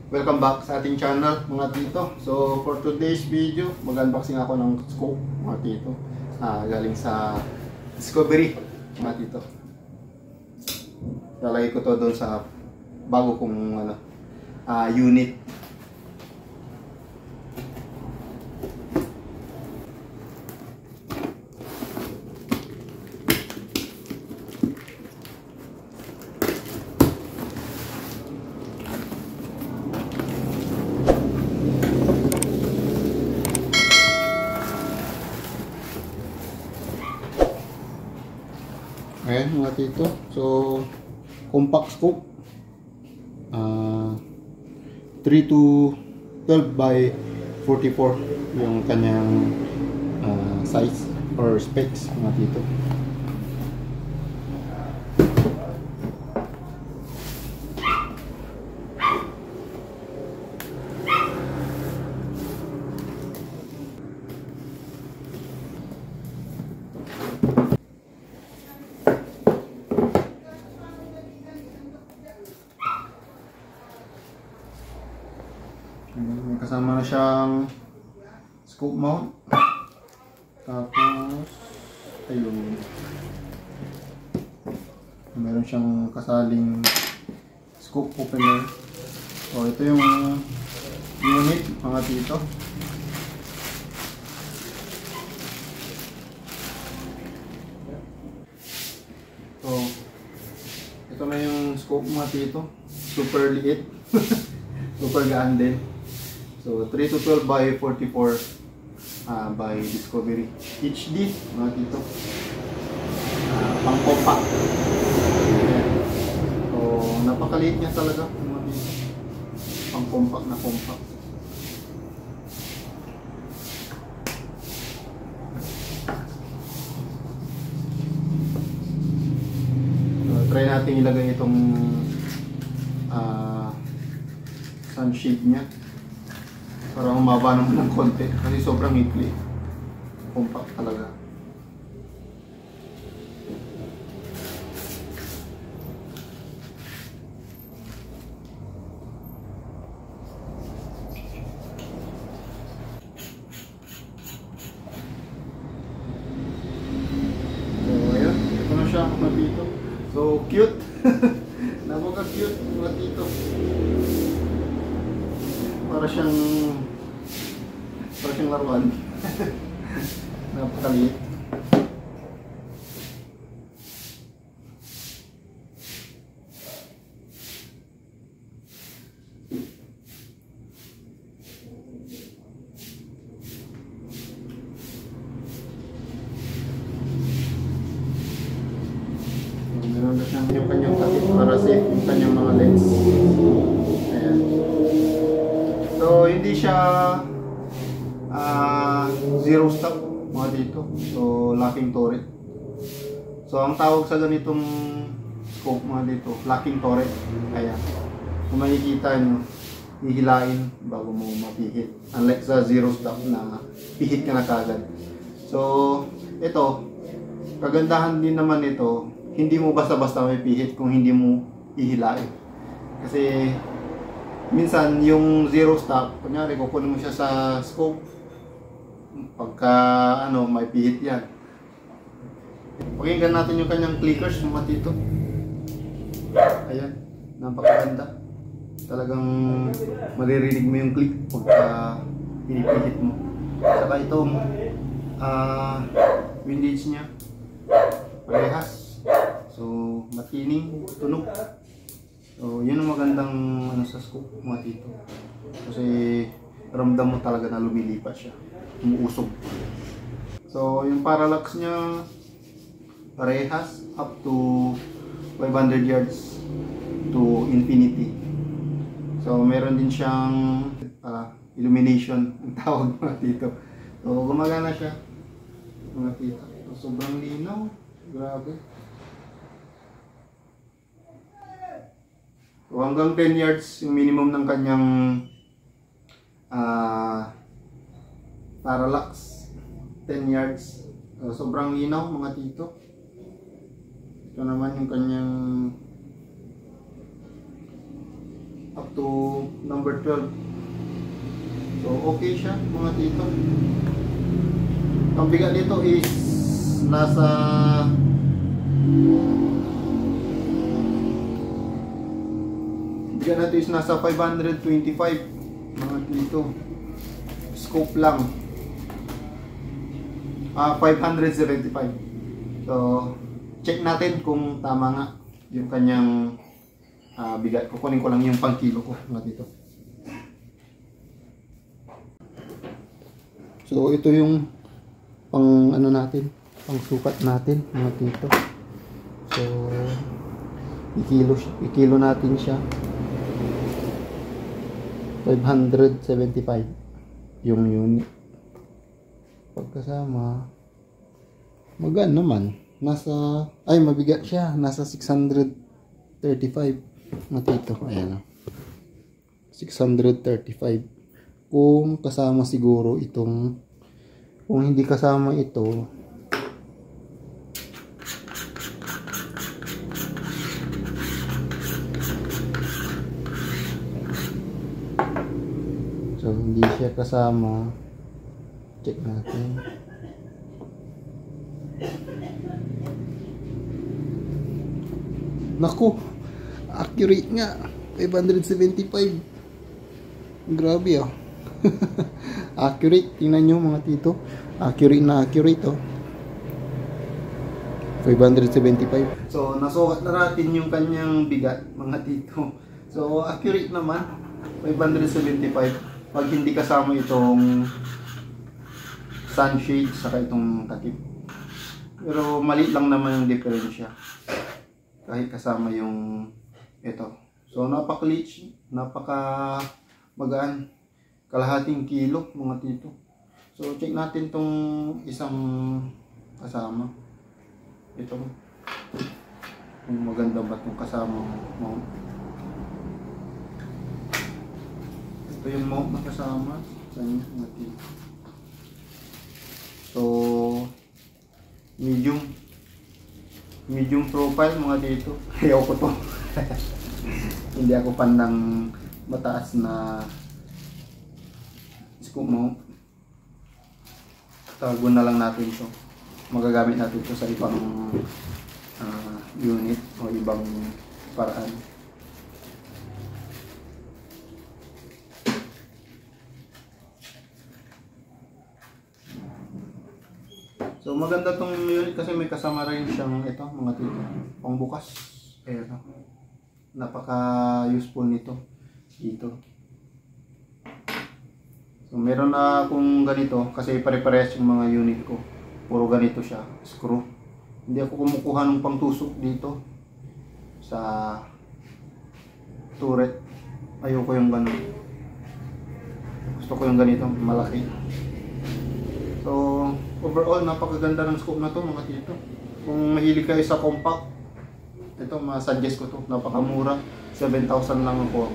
Welcome back sa ating channel mga tito. So for today's video, mag-unboxing ako ng scope mga tito. Galing sa Discovery mga tito. Lalagay ko to doon sa bago kong unit. Ayan mga tito, so compact scope 3 to 12 by 44 yung kanyang size or specs mga tito. May kasama na siyang scope mount. Tapos ayun, meron siyang kasaling scope opener. So ito yung unit mga tito. So ito na yung scope mga tito. Super liit. Super gaan din. So 3 to 12 by 44 by Discovery HD mga tito. Pang compact. So napakaliit niya talaga mga tito. Pang compact na compact. So, try natin ilagay itong sunshade niya para humaba naman ng konti kasi sobrang ikli. Compact talaga. So ayan, ito na siya mga tito. So cute. Napaka cute mga tito. Para siyang laruan. Napakaliit. Meron na siyang yung kanyang takip para safe yung kanyang mga lens. Ayan. So hindi siya zero stop mga dito. So locking turret. So ang tawag sa ganitong scope mga dito, locking turret. Ayan. Kung makikita nyo, hihilain bago mo mapihit. Unlike sa zero stop na pihit ka na kagad. So ito, kagandahan din naman ito, hindi mo basta-basta may pihit kung hindi mo hihilain. Kasi minsan yung zero stop, kunyari kukunin mo siya sa scope, pagka may pihit yan. Pakinggan natin yung kanyang clickers mga tito. Ayan, napakaganda. Talagang maririnig mo yung click pagka pinipihit mo. Saka itong windage nya parehas. So matining, tunog. So yun ang magandang sa scope mga tito. Kasi ramdam mo talaga na lumilipat siya, umuusog. So yung parallax nya parehas up to 500 yards to infinity. So meron din siyang illumination ang tawag mga tito. So gumagana siya mga tito. So, sobrang linaw, grabe. So, hanggang 10 yards yung minimum ng kanyang parallax. 10 yards. Sobrang linaw mga tito. Ito naman yung kanyang up to number 12. So okay siya mga tito. Ang bigat nito is nasa bigat natin is nasa 525 mga tito. Scope lang 575. So check natin kung tama nga yung kanyang bigat. Kukunin ko lang yung pang kilo ko mga tito. So ito yung pang ano natin, pang sukat natin mga tito. So ikilo natin siya 575 yung unit. Pagkasama magaan naman, mabigat siya, nasa 635 mga tito. Ayan, 635 kung kasama siguro itong, kung hindi kasama ito so hindi siya kasama, check natin. Naku, accurate nga, 575. Grabe ah. Accurate, tingnan nyo mga tito, accurate na accurate oh. 575. So nasukat na natin yung kanyang bigat mga tito. So accurate naman 575 pag hindi kasama itong sunshade saka itong takip. Pero maliit lang naman yung diferensya kahit kasama yung ito. So napaka-liit, napaka magaan, kalahating kilo mga tito. So check natin tong isang kasama. Ito kung maganda ba itong kasama mount. Ito yung mount na kasama sa inyo mga tito. So medium profile mga tito. Ayaw ko to. Hindi ako fan ng mataas na scoop mount. Tago na lang natin ito. Magagamit natin ito sa ibang unit o ibang paraan. So maganda tong unit kasi may kasama rin siyang ito mga tito, pangbukas. Ayan, napaka useful nito dito. So meron na akong ganito kasi pare-parehas yung mga unit ko. Puro ganito siya, screw. Hindi ako kumukuha ng pangtusok dito sa turret. Ayoko yung ganun. Gusto ko yung ganito, malaki. So overall napakaganda ng scope na to mga tito. Kung mahilig kayo sa compact, ito ma-suggest ko to. Napakamura, 7,000 lang ako.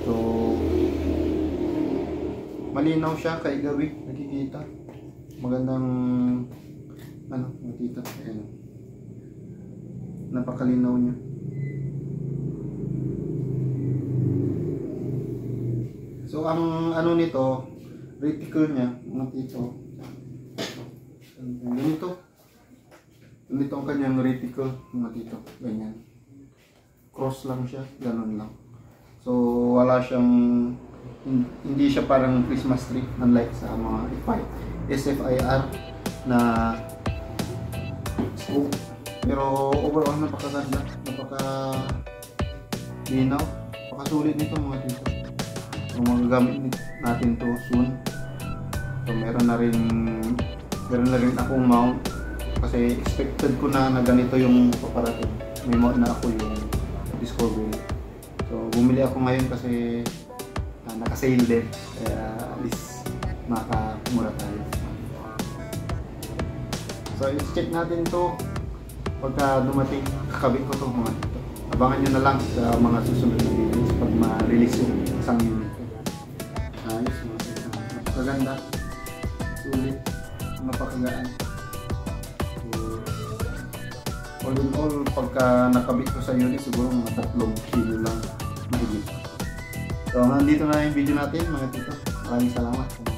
So malinaw siya kay gabi, nakikita. Magandang ano, nakikita. Ayan. Napakalinaw niya. So ang ano nito, reticle niya, mga tito. Ganito ang kanyang reticle, mga tito. Ganyan. Cross lang siya, ganun lang. So wala siyang, hindi siya parang Christmas tree, unlike sa mga SFIR na scope. Pero overall napakaganda, napaka-linaw, napakasulit nito mga tito. So magagamit natin to soon. So meron na rin akong mount kasi expected ko na ganito yung paparating. May mount na ako yung Discovery. So bumili ako ngayon kasi naka-sale din, kaya at least makakamura tayo. So i-check natin to pagka dumating, kakabit ko to mga dito. Abangan nyo na lang sa mga susunod na videos pag ma-release yung isang unit ko. Ayos mga dito. Napakaganda, sulit, napakagaan. So all in all, pagka nakabit ko sa unit siguro mga 3 kilo lang. So, hanggang dito na yung video natin mga tito. Maraming salamat.